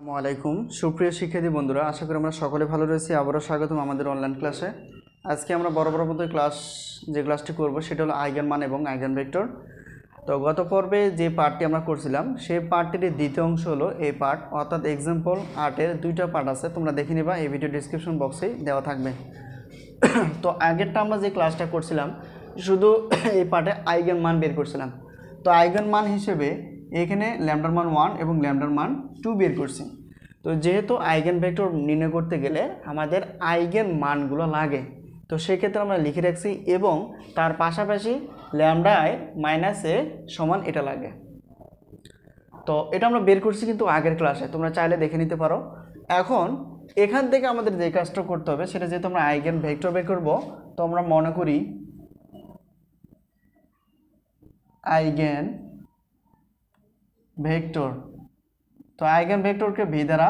আসসালামু আলাইকুম সুপ্রিয় শিক্ষার্থী বন্ধুরা, আশা করি আমরা সকলে ভালো রয়েছি। আবারও স্বাগতম আমাদের অনলাইন ক্লাসে। আজকে আমরা বরাবর মতো ক্লাসটি করব সেটা হলো আইগেন মান এবং আইগেন ভেক্টর। তো গত পর্বে যে পার্টটি আমরা করছিলাম সেই পার্টটির দ্বিতীয় অংশ হলো এই পার্ট, অর্থাৎ এক্সাম্পল 8-এর দুইটা পার্ট আছে, তোমরা দেখে নিবা, এই ভিডিও ডিসক্রিপশন বক্সেই দেওয়া থাকবে। তো আগেরটা আমরা যে ক্লাসটা করছিলাম শুধু এই পার্টে আইগেন মান বের করছিলাম। তো আইগেন মান হিসেবে এখানে ল্যামডার মান 1 এবং ল্যামডার মান 2 বের করছি। তো যেহেতু আইগেন ভেক্টর নির্ণয় করতে গেলে আমাদের আইগেন মানগুলো লাগে, তো সেক্ষেত্রে আমরা লিখে রাখছি এবং তার পাশাপাশি ল্যামডা আই মাইনাস এ সমান এটা লাগে। তো এটা আমরা বের করছি কিন্তু আগের ক্লাসে, তোমরা চাইলে দেখে নিতে পারো। এখন এখান থেকে আমাদের যে কাজটা করতে হবে সেটা যেহেতু আমরা আইগেন ভেক্টর বের করবো, তো আমরা মনে করি আইগেন ভেক্টর। তো আইগেন ভেক্টরকে ভি দ্বারা,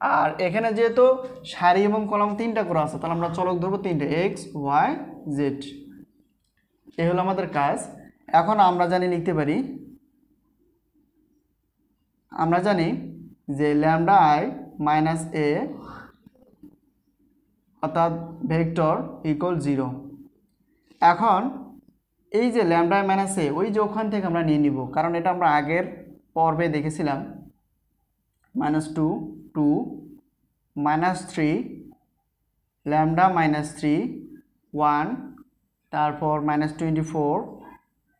আর এখানে যেহেতু সারি এবং কলাম তিনটা করে আছে, তাহলে আমরা চলক ধরবো তিনটে, এক্স ওয়াই জেড। এই হলো আমাদের কাজ। এখন আমরা লিখতে পারি, আমরা জানি যে ল্যামডা আই মাইনাস এ অর্থাৎ ভেক্টর ইকুয়াল 0। এখন এই যে ল্যামডা আই মাইনাস এ ওই যে ওখান থেকে আমরা নিয়ে নিব, কারণ এটা আমরা আগের পর্বে দেখেছিলাম। -2 2 -3 ল্যামডা -3 1, তারপর -24,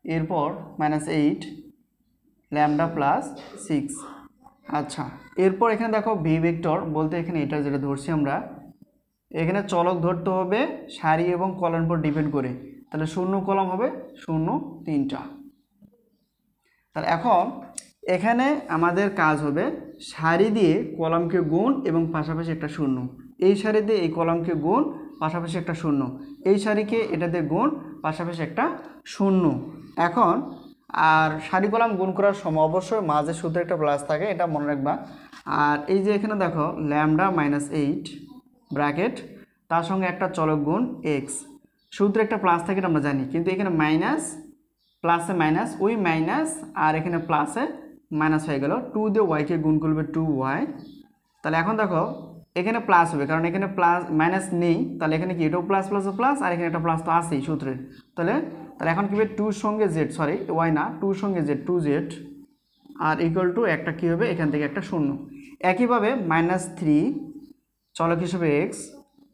এরপর -8 ল্যামডা প্লাস 6। আচ্ছা, এরপর এখানে দেখো ভি ভেক্টর বলতে এখানে এটা যেটা ধরছি আমরা, এখানে চলক ধরতে হবে সারি এবং কলামের উপর ডিপেন্ড করে, তাহলে 0 কলাম হবে 0 3টা। তাহলে এখন এখানে আমাদের কাজ হবে সারি দিয়ে কলামকে গুণ এবং পাশাপাশি একটা 0, এই সারি দিয়ে এই কলামকে গুণ পাশাপাশি একটা 0, এই সারিকে এটা দিয়ে গুণ পাশাপাশি একটা 0। এখন আর সারি কলাম গুণ করার সময় অবশ্যই মাঝে সূত্রে একটা প্লাস থাকে, এটা মনে রাখবা। আর এই যে এখানে দেখো ল্যামডা -8 ব্র্যাকেট, তার সঙ্গে একটা চলক গুণ এক্স, সূত্রে একটা প্লাস থাকে এটা আমরা জানি, কিন্তু এখানে মাইনাস প্লাসে মাইনাস, ওই মাইনাস আর এখানে প্লাসে মাইনাস হয়ে গেল। 2 দিয়ে ওয়াইকে গুণ করবে 2y। তাহলে এখন দেখো এখানে প্লাস হবে, কারণ এখানে প্লাস মাইনাস নেই, তাহলে এখানে কি এটাও প্লাস প্লাস প্লাস, আর এখানে একটা প্লাস তো আছেই সূত্রের। তাহলে এখন কি হবে 2 সঙ্গে জেড, সরি ওয়াই না, 2 সঙ্গে Z 2z, R equal to একটা কি হবে এখান থেকে একটা 0। একইভাবে -3 চলক হিসেবে এক্স,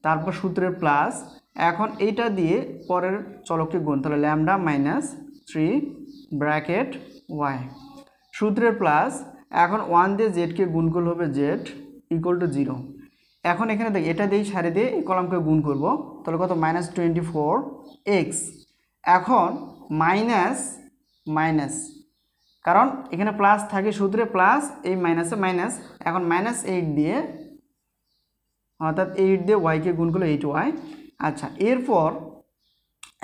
তারপর সূত্রের প্লাস, এখন এইটা দিয়ে পরের চলককে গুণ, তাহলে ল্যামডা -3 ব্র্যাকেট ওয়াই, সূত্রের প্লাস, এখন 1 দিয়ে জেডকে গুণ করলে হবে জেড ইকুয়াল টু 0। এখন এখানে দেখ এটা দিয়েই সারি দিয়ে এই কলামকে গুণ করব, তাহলে কত -24 এক্স। এখন মাইনাস মাইনাস, কারণ এখানে প্লাস থাকে সূত্রে প্লাস, এই মাইনাসে মাইনাস, এখন -8 দিয়ে, অর্থাৎ 8 দিয়ে ওয়াইকে গুণ করলে 8y। আচ্ছা, এরপর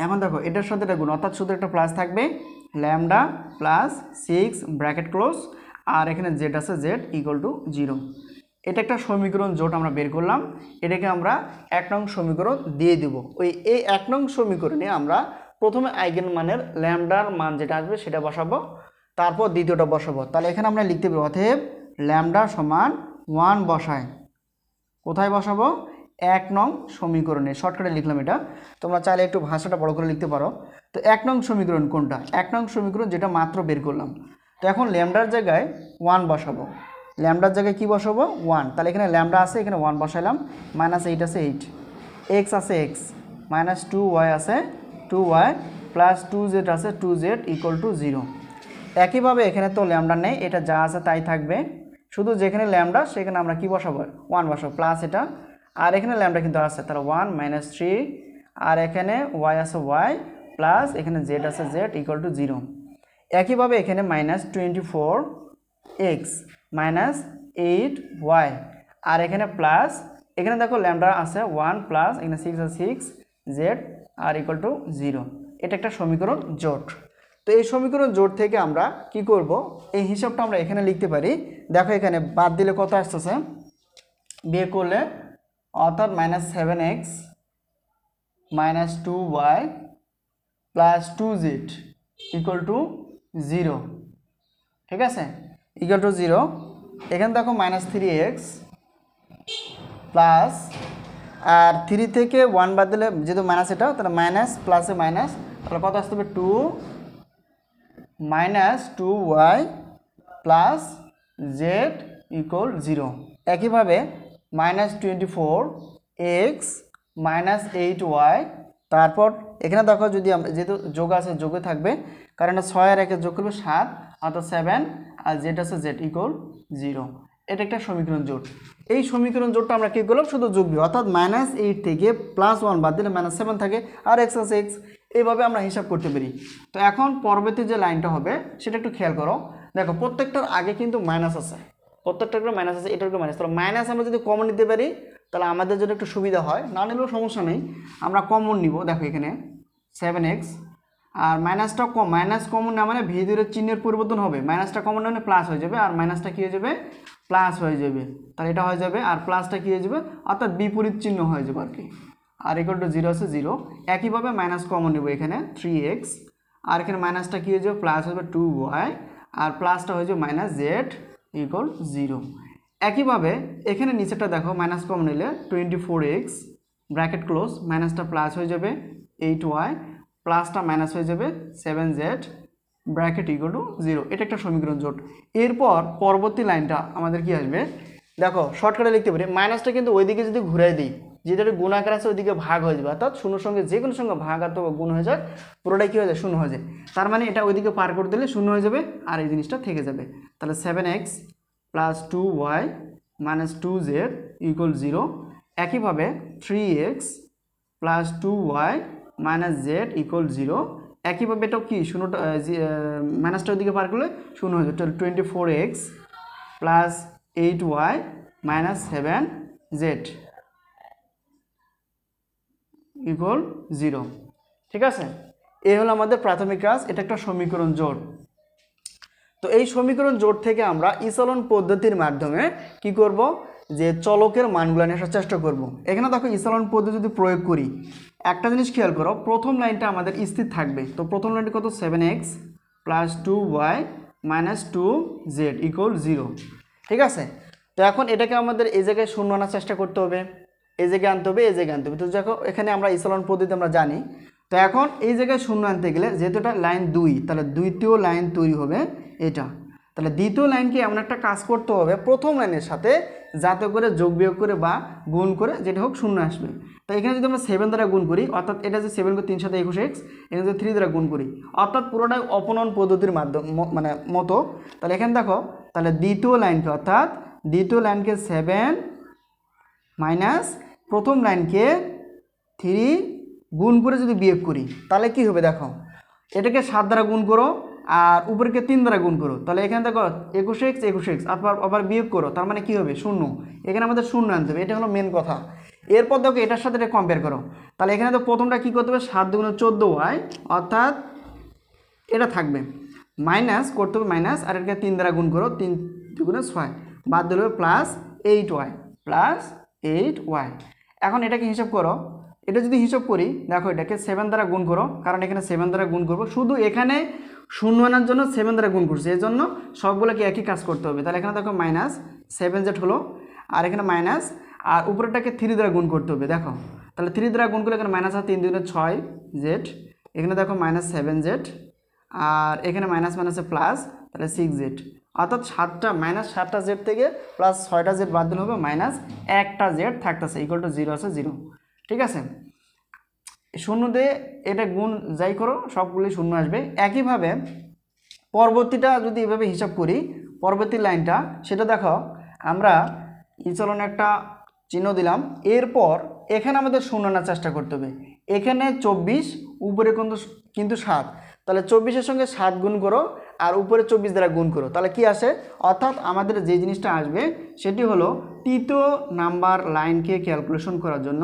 এখন দেখো এটার সাথে এটা গুণ, অর্থাৎ সূত্রে একটা প্লাস থাকবে, ল্যামডা প্লাস 6 ব্র্যাকেট ক্লোজ, আর এখানে জেড আছে জেড ইকুয়াল টু 0। এটা একটা সমীকরণ জোট আমরা বের করলাম, এটাকে আমরা 1 নং সমীকরণ দিয়ে দেব। এই 1 নং সমীকরণে আমরা প্রথমে আইগেন মানের ল্যামডার মান যেটা আসবে সেটা বসাবো, তারপর দ্বিতীয়টা বসাবো। তাহলে এখানে আমরা লিখতে পারি অতএব ল্যামডা সমান 1 বসায়, কোথায় বসাবো 1 নং সমীকরণে, শর্টকাটে লিখলাম এটা, তোমরা চাইলে একটু ভাষাটা বড় করে লিখতে পারো। তো 1 নং সমীকরণ কোনটা? 1 নং সমীকরণ যেটা মাত্র বের করলাম। তো এখন ল্যামডার জায়গায় 1 বসাবো, ল্যামডার জায়গায় কি বসাবো 1, তাহলে এখানে ল্যামডা আছে, এখানে 1 বসাইলাম, -8 আছে 8, এক্স আছে এক্স, -2y আছে 2y, প্লাস 2z আছে 2z ইকুয়াল টু 0। একইভাবে এখানে তো ল্যামডা নেই, এটা যা আছে তাই থাকবে, শুধু যেখানে ল্যামডা সেখানে আমরা কি বসাবো 1 বসাবো, প্লাস এটা, আর এখানে ল্যামডা কিন্তু আছে, তাহলে 1 -3, আর এখানে y আছে y, প্লাস এখানে z আছে z ইকুয়াল টু 0। একইভাবে এখানে -24 এক্স -8y, আর এখানে প্লাস, এখানে দেখো ল্যামডা আছে 1 প্লাস এখানে 6 আছে 6 z আর ইকুয়াল টু 0। এটা একটা সমীকরণ জোট। তো এই সমীকরণ জোট থেকে আমরা কি করব, এই হিসাবটা আমরা এখানে লিখতে পারি। দেখো এখানে বাদ দিলে কত আসতেছে, বিয়োগ করলে, অর্থাৎ -7x -2y plus 2z equal to 0, ঠিক আছে, ইকুয়াল টু 0 এখানে দেখো -3x প্লাস, আর 3 থেকে 1 বাদ দিলে যেহেতু মাইনাস, এটা তাহলে মাইনাস প্লাসে মাইনাস, তাহলে কত আসতে হবে 2 -2y প্লাস z ইকুয়াল 0। একইভাবে -24x -8y, তারপর এখানে দেখো যদি আমরা যেহেতু যোগ আছে যোগে থাকবে, কারণ 6 আর 1 যোগ করবে 7, অর্থাৎ 7, আর z আছে z ইকুয়াল 0। এটা একটা সমীকরণ জোট। এই সমীকরণ জোটটা আমরা কী করলাম, শুধু যোগ দিব, অর্থাৎ -8 থেকে +1 বাদ দিলে -7 থাকে, আর x আছে x, এইভাবে আমরা হিসাব করতে পারি। তো এখন পরবর্তী যে লাইনটা হবে সেটা একটু খেয়াল করো। দেখো প্রত্যেকটার আগে কিন্তু মাইনাস আছে, প্রত্যেকটার মাইনাস আছে, এটার মাইনাস। তাহলে মাইনাস আমরা যদি কমন নিতে পারি তাহলে আমাদের জন্য একটু সুবিধা হয়, না নিলেও সমস্যা নেই, আমরা কমন নিব। দেখো এখানে 7x, আর মাইনাসটা মাইনাস কমন না মানে ভিতরের চিহ্নের পরিবর্তন হবে, মাইনাসটা কমন না মানে প্লাস হয়ে যাবে, আর মাইনাসটা কী হয়ে যাবে, প্লাস হয়ে যাবে। তাহলে এটা হয়ে যাবে, আর প্লাসটা কী হয়ে যাবে, অর্থাৎ বিপরীত চিহ্ন হয়ে যাবে আর কি, আর ইকুয়াল টু 0 আছে 0। একইভাবে মাইনাস কমন নেব এখানে 3x, আর এখানে মাইনাসটা কী হয়ে যাবে, প্লাস হবে 2y, আর প্লাসটা হয়ে যাবে -z ইকুয়াল 0। একইভাবে এখানে নিচেটা দেখো মাইনাস কমন নিলে 24x ব্র্যাকেট ক্লোজ, মাইনাসটা প্লাস হয়ে যাবে 8y, প্লাসটা মাইনাস হয়ে যাবে 7z ব্র্যাকেট ইকুয়াল টু 0। এটা একটা সমীকরণ জোট। এরপর পরবর্তী লাইনটা আমাদের কি আসবে, দেখো শর্টকাটে লিখতে পারি, মাইনাসটা কিন্তু ওইদিকে যদি ঘুরাই দিই, যেটা গুণাকার আছে ওইদিকে ভাগ হয়ে যাবে, অর্থাৎ শূন্যর সঙ্গে যে কোনো সঙ্গে ভাগ অথবা গুণ হয়ে যায়, পুরোটাই কী হয়ে যায়, শূন্য হয়ে যায়। তার মানে এটা ওইদিকে পার করে দিলে শূন্য হয়ে যাবে, আর এই জিনিসটা থেকে যাবে। তাহলে 7x plus 2y minus 2z equal 0। একইভাবে 3x plus 2y minus z equal 0। একইভাবে এটাও কি শূন্যটা মাইনাসটা ওইদিকে পার করলে শূন্য হয়ে যাবে। 24x plus 8y minus 7z equal 0। ঠিক আছে, এই হলো আমাদের প্রাথমিক কাজ, এটা একটা সমীকরণ জোট। তো এই সমীকরণ জোট থেকে আমরা ইচলন পদ্ধতির মাধ্যমে কি করব, যে চলকের মানগুলো নিয়ে আসার চেষ্টা করব। এখানে দেখো ইচলন পদ্ধতি যদি প্রয়োগ করি, একটা জিনিস খেয়াল করো, প্রথম লাইনটা আমাদের স্থির থাকবে। তো প্রথম লাইনটা কত, 7x plus 2y minus 2z equal 0। ঠিক আছে, তো এখন এটাকে আমাদের এই জায়গায় শূন্য আনার চেষ্টা করতে হবে, এই জায়গায় আনতে হবে, এই জায়গায় আনতে হবে। তো দেখো এখানে আমরা ইচলন পদ্ধতি আমরা জানি। তো এখন এই জায়গায় শূন্য আনতে গেলে যেহেতু এটা লাইন 2, তাহলে দ্বিতীয় লাইন তৈরি হবে এটা। তাহলে দ্বিতীয় লাইনকে এমন একটা কাজ করতে হবে প্রথম লাইনের সাথে, যাতে করে যোগ বিয়োগ করে বা গুণ করে যেটা হোক শূন্য আসবে। তো এখানে যদি আমরা 7 দ্বারা গুণ করি, অর্থাৎ এটা যে 7 করে 3 সাথে 21x, এখানে যদি 3 দ্বারা গুণ করি, অর্থাৎ পুরোটাই অপনয়ন পদ্ধতির মাধ্যমে মানে মতো। তাহলে এখানে দেখো, তাহলে দ্বিতীয় লাইনকে, অর্থাৎ দ্বিতীয় লাইনকে 7 মাইনাস প্রথম লাইনকে 3 গুণ করে যদি বিয়োগ করি, তাহলে কি হবে, দেখো এটাকে 7 দ্বারা গুণ করো আর উপরকে 3 দ্বারা গুণ করো, তাহলে এখানে দেখো 21x আবার বিয়োগ করো, তার মানে কি হবে, শূন্য। এখানে আমাদের শূন্য আনতে হবে, এটা হলো মেন কথা। এরপর দেখো এটার সাথে এটা কম্পেয়ার করো, তাহলে এখানে তো প্রথমটা কী করতে হবে, 7 দুগুণে 14y, অর্থাৎ এটা থাকবে, মাইনাস করতে হবে মাইনাস, আর এটাকে 3 দ্বারা গুণ করো, 3 দুগুণে 6, বাদ দিলে হবে প্লাস 8y। এখন এটাকে হিসাব করো, এটা যদি হিসাব করি, দেখো এটাকে 7 দ্বারা গুণ করো, কারণ এখানে 7 দ্বারা গুণ করবো, শুধু এখানে শূন্য আনার জন্য 7 দ্বারা গুণ করছে, এই জন্য সবগুলোকে একই কাজ করতে হবে। তাহলে এখানে দেখো মাইনাস 7z হলো, আর এখানে মাইনাস, আর উপরেটাকে 3 দ্বারা গুণ করতে হবে। দেখো তাহলে 3 দ্বারা গুণ করলে এখানে মাইনাস আর 3 দুগুণে 6z, এখানে দেখো মাইনাস 7z, আর এখানে মাইনাস মাইনাসে প্লাস, তাহলে 6z, অর্থাৎ মাইনাস 7টা z থেকে প্লাস 6টা z বাদ দিলে হবে মাইনাস 1টা z থাকতেছে, ইকুয়াল টু 0 আছে 0। ঠিক আছে, শূন্য দিয়ে এটা গুণ যাই করো সবগুলি শূন্য আসবে। একইভাবে পরবর্তীটা যদি এভাবে হিসাব করি, পরবর্তী লাইনটা সেটা দেখো, আমরা ইচলন একটা চিহ্ন দিলাম, এরপর এখানে আমাদের শূন্য আনার চেষ্টা করতে হবে। এখানে 24, উপরে কিন্তু 7, তাহলে 24-এর সঙ্গে 7 গুণ করো আর উপরে 24 দ্বারা গুণ করো, তাহলে কি আসে, অর্থাৎ আমাদের যে জিনিসটা আসবে সেটি হলো তৃতীয় নাম্বার লাইনকে ক্যালকুলেশন করার জন্য,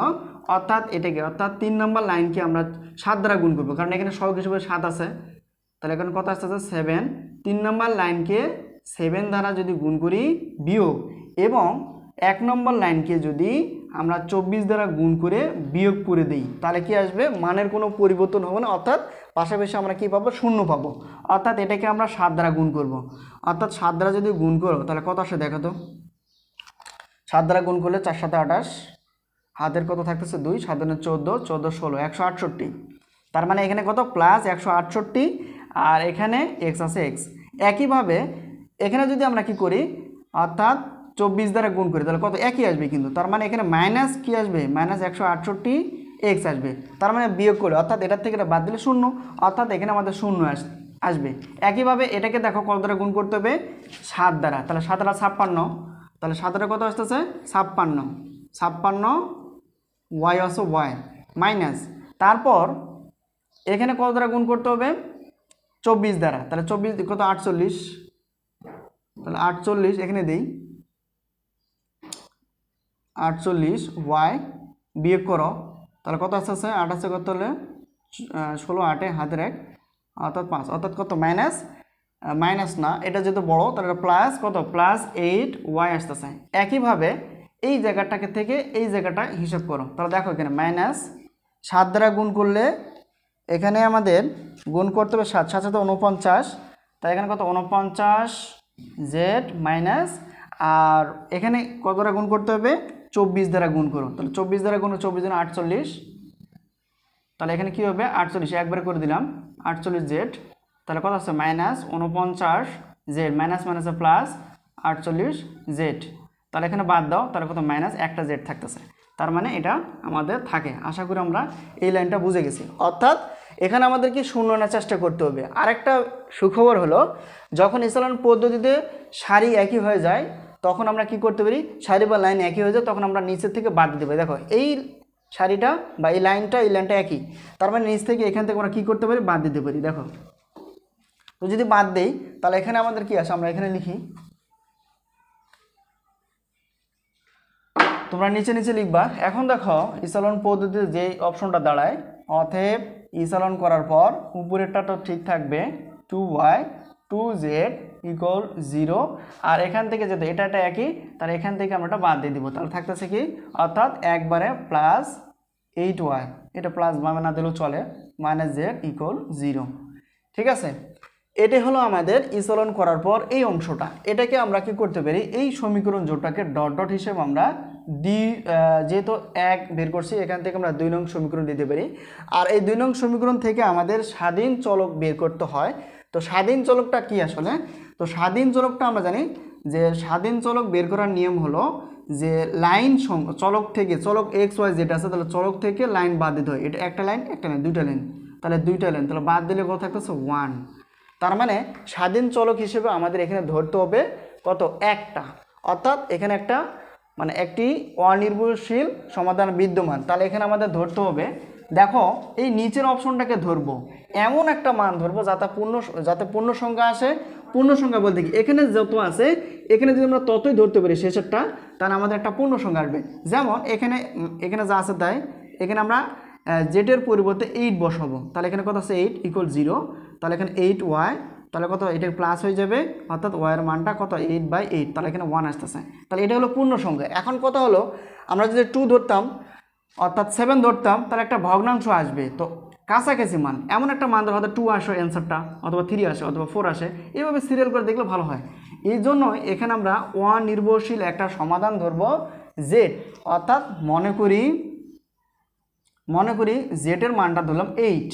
অর্থাৎ এটাকে, অর্থাৎ 3 নম্বর লাইনকে আমরা 7 দ্বারা গুণ করবো, কারণ এখানে সহগ হিসেবে 7 আছে। তাহলে এখানে কত আসতে আছে, 7। 3 নম্বর লাইনকে 7 দ্বারা যদি গুণ করি বিয়োগ, এবং 1 নম্বর লাইনকে যদি আমরা 24 দ্বারা গুণ করে বিয়োগ করে দিই, তাহলে কি আসবে, মানের কোনো পরিবর্তন হবে না, অর্থাৎ পাশাপাশি আমরা কি পাবো, শূন্য পাবো। অর্থাৎ এটাকে আমরা 7 দ্বারা গুণ করব। অর্থাৎ 7 দ্বারা যদি গুণ করো তাহলে কত আসে দেখো তো। 7 দ্বারা গুণ করলে 4 7 28, হাতের কত থাকতেছে 2, 7 14, 14 16, 168। তার মানে এখানে কত প্লাস 168, আর এখানে এক্স আছে এক্স। একইভাবে এখানে যদি আমরা কি করি, অর্থাৎ 24 দ্বারা গুণ করি তাহলে কত একই আসবে কিন্তু। তার মানে এখানে মাইনাস কি আসবে, মাইনাস 168 এক্স আসবে। তার মানে বিয়োগ করে, অর্থাৎ এটার থেকে এটা বাদ দিলে শূন্য, অর্থাৎ এখানে আমাদের শূন্য আসবে। একইভাবে এটাকে দেখো কত দ্বারা গুণ করতে হবে, 7 দ্বারা। তাহলে 7 দ্বারা 56, তাহলে 7 দ্বারা কত আসতেছে 56, 56 ওয়াই আছে ওয়াই মাইনাস, তারপর এখানে কত দ্বারা গুণ করতে হবে, 24 দ্বারা। তাহলে 24 কত 48, তাহলে 48 এখানে দিই 48 ওয়াই বিয়োগ করো, তাহলে কত আসতেছে 8 আছে কত হলে 16, 8 হাতের 1, অর্থাৎ 5, অর্থাৎ কত মাইনাস, মাইনাস না এটা যেহেতু বড় তাহলে প্লাস কত প্লাস 8 ওয়াই আসতেছে। একইভাবে এই জায়গাটাকে থেকে এই জায়গাটা হিসাব করো, তাহলে দেখো এখানে মাইনাস 7 দ্বারা গুণ করলে এখানে আমাদের গুণ করতে হবে 7, 7 সাথে 49, তাই এখানে কত 49 জেড মাইনাস, আর এখানে কত দ্বারা গুণ করতে হবে 24 দ্বারা গুণ করো, তাহলে 24 দ্বারা গুণ 24 × 48, তাহলে এখানে কি হবে 48 একবারে করে দিলাম 48 জেড, তাহলে কত আছে মাইনাস 49 জেড, মাইনাস মাইনাসে প্লাস 48 জেড, তাহলে এখানে বাদ দাও, তাহলে কত মাইনাস একটা জেড থাকতেছে। তার মানে এটা আমাদের থাকে। আশা করি আমরা এই লাইনটা বুঝে গেছি। অর্থাৎ এখানে আমাদের কি শূন্য আনার চেষ্টা করতে হবে। আরেকটা সুখবর হলো, যখন ইসলাম পদ্ধতিতে সারি একই হয়ে যায় তখন আমরা কি করতে পারি, সারি বা লাইন একই হয়ে যায় তখন আমরা নিচের থেকে বাদ দিতে পারি। দেখো এই সারিটা বা এই লাইনটা একই, তার মানে নিচ থেকে এখান থেকে আমরা কী করতে পারি, বাদ দিতে পারি। দেখো তো যদি বাদ দেই তাহলে এখানে আমাদের কি আসে, আমরা এখানে লিখি, তোমরা নিচে নিচে লিখবা। এখন দেখো ইসালন পদ্ধতিতে যে অপশনটা দাঁড়ায়, অতএব ইসালন করার পর উপরেরটা তো ঠিক থাকবে 2y 2z = 0, আর এখান থেকে যেতে এটা একই, তাহলে এখান থেকে আমরা এটা বাদ দিয়ে দিব, তাহলে থাকতেছে কি, অর্থাৎ একবারে প্লাস 8y, এটা প্লাস বামে না দিলেও চলে, -z = 0। ঠিক আছে, এটাই হলো আমাদের ইসলন করার পর এই অংশটা। এটাকে আমরা কি করতে পারি, এই সমীকরণ জোটটাকে ডট ডট হিসেবে আমরা যেহেতু 1 বের করছি এখান থেকে আমরা 2 নং সমীকরণ দিতে পারি। আর এই 2 নং সমীকরণ থেকে আমাদের স্বাধীন চলক বের করতে হয়। তো স্বাধীন চলকটা কি আসলে, তো স্বাধীন চলকটা আমরা জানি যে স্বাধীন চলক বের করার নিয়ম হলো যে লাইন চলক থেকে, চলক এক্স ওয়াই জেড আছে, তাহলে চলক থেকে লাইন বাদ দিতে হয়। এটা একটা লাইন দুইটা লাইন, তাহলে দুইটা লাইন, তাহলে বাদ দিলে কত থাকতেছে 1। তার মানে স্বাধীন চলক হিসেবে আমাদের এখানে ধরতে হবে কত, একটা, অর্থাৎ এখানে একটা মানে একটি অনির্ভরশীল সমাধান বিদ্যমান। তাহলে এখানে আমাদের ধরতে হবে, দেখো এই নিচের অপশনটাকে ধরবো, এমন একটা মান ধরবো যাতে পূর্ণ সংখ্যা আসে। পূর্ণ সংখ্যা বলতে কি, এখানে যত আছে এখানে যদি আমরা ততই ধরতে পারি শেষেরটা, তাহলে আমাদের একটা পূর্ণ সংখ্যা আসবে। যেমন এখানে যা আছে তাই, এখানে আমরা জেডের পরিবর্তে 8 বসাবো, তাহলে এখানে কত আছে 8 = 0, তাহলে এখানে 8y, তাহলে কত এটা প্লাস হয়ে যাবে, অর্থাৎ y এর মানটা কত 8/8, তাহলে এখানে 1 আসতেছে। তাহলে এটা হলো পূর্ণ সংখ্যা। এখন কত হলো, আমরা যদি 2 ধরতাম অর্থাৎ 7 ধরতাম তাহলে একটা ভগ্নাংশ আসবে। তো কাছাকাছি মান, এমন একটা মান ধরো হয়তো 2 আসে অ্যান্সারটা, অথবা 3 আসে, অথবা 4 আসে, এইভাবে সিরিয়াল করে দেখলে ভালো হয়। এই জন্য এখানে আমরা অনির্ভরশীল একটা সমাধান ধরবো জেড, অর্থাৎ মনে করি জেডের মানটা ধরলাম 8।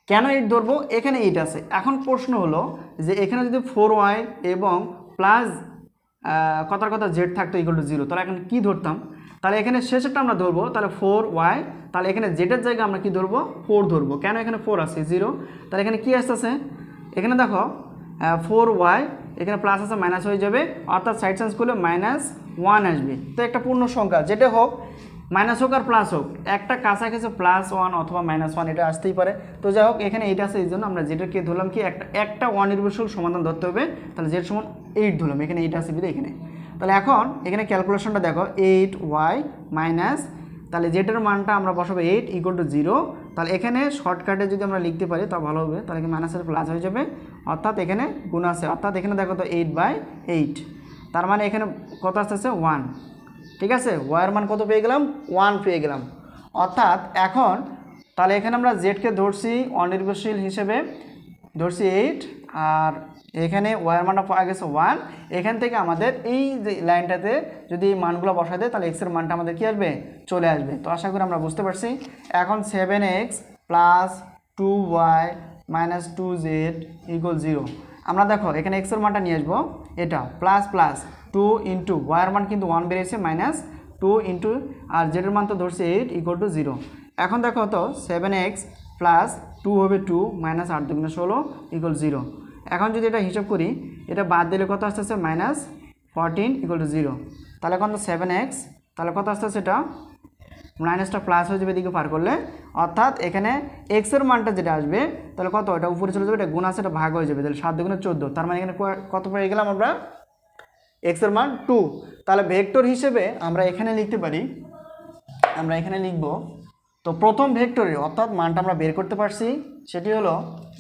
কেন 8 ধরবো, এখানে 8 আছে। এখন প্রশ্ন হলো যে এখানে যদি 4y এবং প্লাস কথা জেড থাকতো = 0, তাহলে এখন কি ধরতাম, তাহলে এখানে শেষেরটা আমরা ধরবো, তাহলে 4y, তাহলে এখানে জেডের জায়গায় আমরা কি ধরবো 4 ধরবো। কেন, এখানে 4 আছে 0, তাহলে এখানে কি আসতেছে, এখানে দেখো 4y, এখানে প্লাস আছে মাইনাস হয়ে যাবে, অর্থাৎ সাইড চেঞ্জ করলে -1 আসবে। তো একটা পূর্ণ সংখ্যা যেটা হোক, মাইনাস হোক আর প্লাস হোক, একটা কাছাকাছি +1 অথবা -1 এটা আসতেই পারে। তো যাই হোক এখানে 8 আছে, এই জন্য আমরা যেটাকে ধরলাম কি একটা অনির্ভরশীল সমাধান ধরতে হবে, তাহলে জেড সমান 8 ধরলাম, এখানে 8 আছে বিধে এখানে। তাহলে এখন এখানে ক্যালকুলেশনটা দেখো, 8y মাইনাস, তাহলে জেডের মানটা আমরা বসাবো 8 = 0, তাহলে এখানে শর্টকাটে যদি আমরা লিখতে পারি তা ভালো হবে, তাহলে মাইনাসের প্লাস হয়ে যাবে, অর্থাৎ এখানে গুণ আছে, অর্থাৎ এখানে দেখো তো 8/8, তার মানে এখানে কত আসতেছে 1। ঠিক আছে, ওয়ার মান কত পেয়ে গেলাম, 1 পেয়ে গেলাম। অর্থাৎ এখন তাহলে এখানে আমরা জেডকে ধরছি অনির্ভরশীল হিসেবে ধরছি 8 আর এখানে ওয়ার মানটা পাওয়া গেছে 1। এখান থেকে আমাদের এই যে লাইনটাতে যদি মানগুলো বসাই দেয় তাহলে এক্সের মানটা আমাদের কী আসবে চলে আসবে। তো আশা করি আমরা বুঝতে পারছি। এখন 7x plus 2y minus 2z equal 0। আমরা দেখো এখানে এক্সের মানটা নিয়ে আসবো, এটা প্লাস প্লাস 2 ইন্টু ওয়ার মান কিন্তু 1 বেরিয়েছে মাইনাস 2 ইন্টু আর জেডের মান তো ধরছে 8 ইকুয়াল টু 0। এখন দেখো তো 7x প্লাস 2 হবে 2 মাইনাস 8 2 16 ইকুয়াল 0। এখন যদি এটা হিসাব করি, এটা বাদ দিলে কত আসতেছে মাইনাস 14 ইকুয়াল টু 0। তাহলে কত 7x, তাহলে কত আসতেছে এটা মাইনাসটা প্লাস হয়ে যাবে এদিকে পার করলে, অর্থাৎ এখানে এক্সের মানটা যেটা আসবে তাহলে কত, এটা উপরে চলে যাবে, এটা গুণ আছে, এটা ভাগ হয়ে যাবে, তাহলে 7 2 14। তার মানে এখানে কত পেয়ে গেলাম আমরা এক্সের মান 2। তাহলে ভেক্টর হিসেবে আমরা এখানে লিখতে পারি, আমরা এখানে লিখব তো প্রথম ভেক্টরে অর্থাৎ মানটা আমরা বের করতে পারছি, সেটি হলো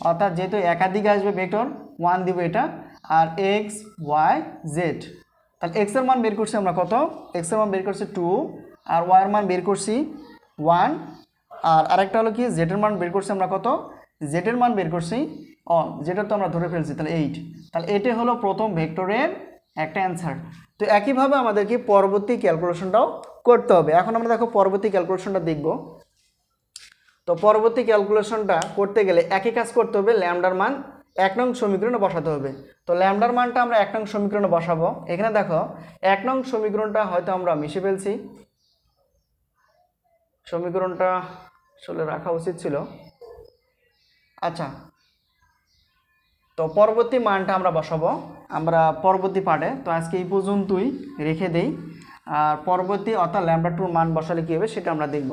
অর্থাৎ যেহেতু একাধিক আসবে ভেক্টর 1 দিব এটা আর এক্স ওয়াই জেড। তাহলে এক্সের মান বের করছি আমরা কত, এক্সের মান বের করছি 2 আর ওয়াইয়ের মান বের করছি 1 আর আরেকটা হলো কি জেডের মান বের করছি আমরা কত, জেডের মান বের করছি জেডের তো আমরা ধরে ফেলছি তাহলে 8। তাহলে এটাই হলো প্রথম ভেক্টরের একটা অ্যান্সার। তো একইভাবে আমাদেরকে পরবর্তী ক্যালকুলেশনটাও করতে হবে। এখন আমরা দেখো পরবর্তী ক্যালকুলেশনটা দেখব। তো পরবর্তী ক্যালকুলেশনটা করতে গেলে একই কাজ করতে হবে, ল্যামডার মান 1 নং সমীকরণে বসাতে হবে। তো ল্যামডার মানটা আমরা 1 নং সমীকরণে বসাবো। এখানে দেখো 1 নং সমীকরণটা হয়তো আমরা মিশে ফেলছি, সমীকরণটা আসলে রাখা উচিত ছিল। আচ্ছা, তো পরবর্তী মানটা আমরা বসাবো আমরা পরবর্তী পার্টে। তো আজকে এই পর্যন্তই রেখে দেই, আর পরবর্তী অর্থাৎ ল্যামডা 2 মান বসালে কী হবে সেটা আমরা দেখব।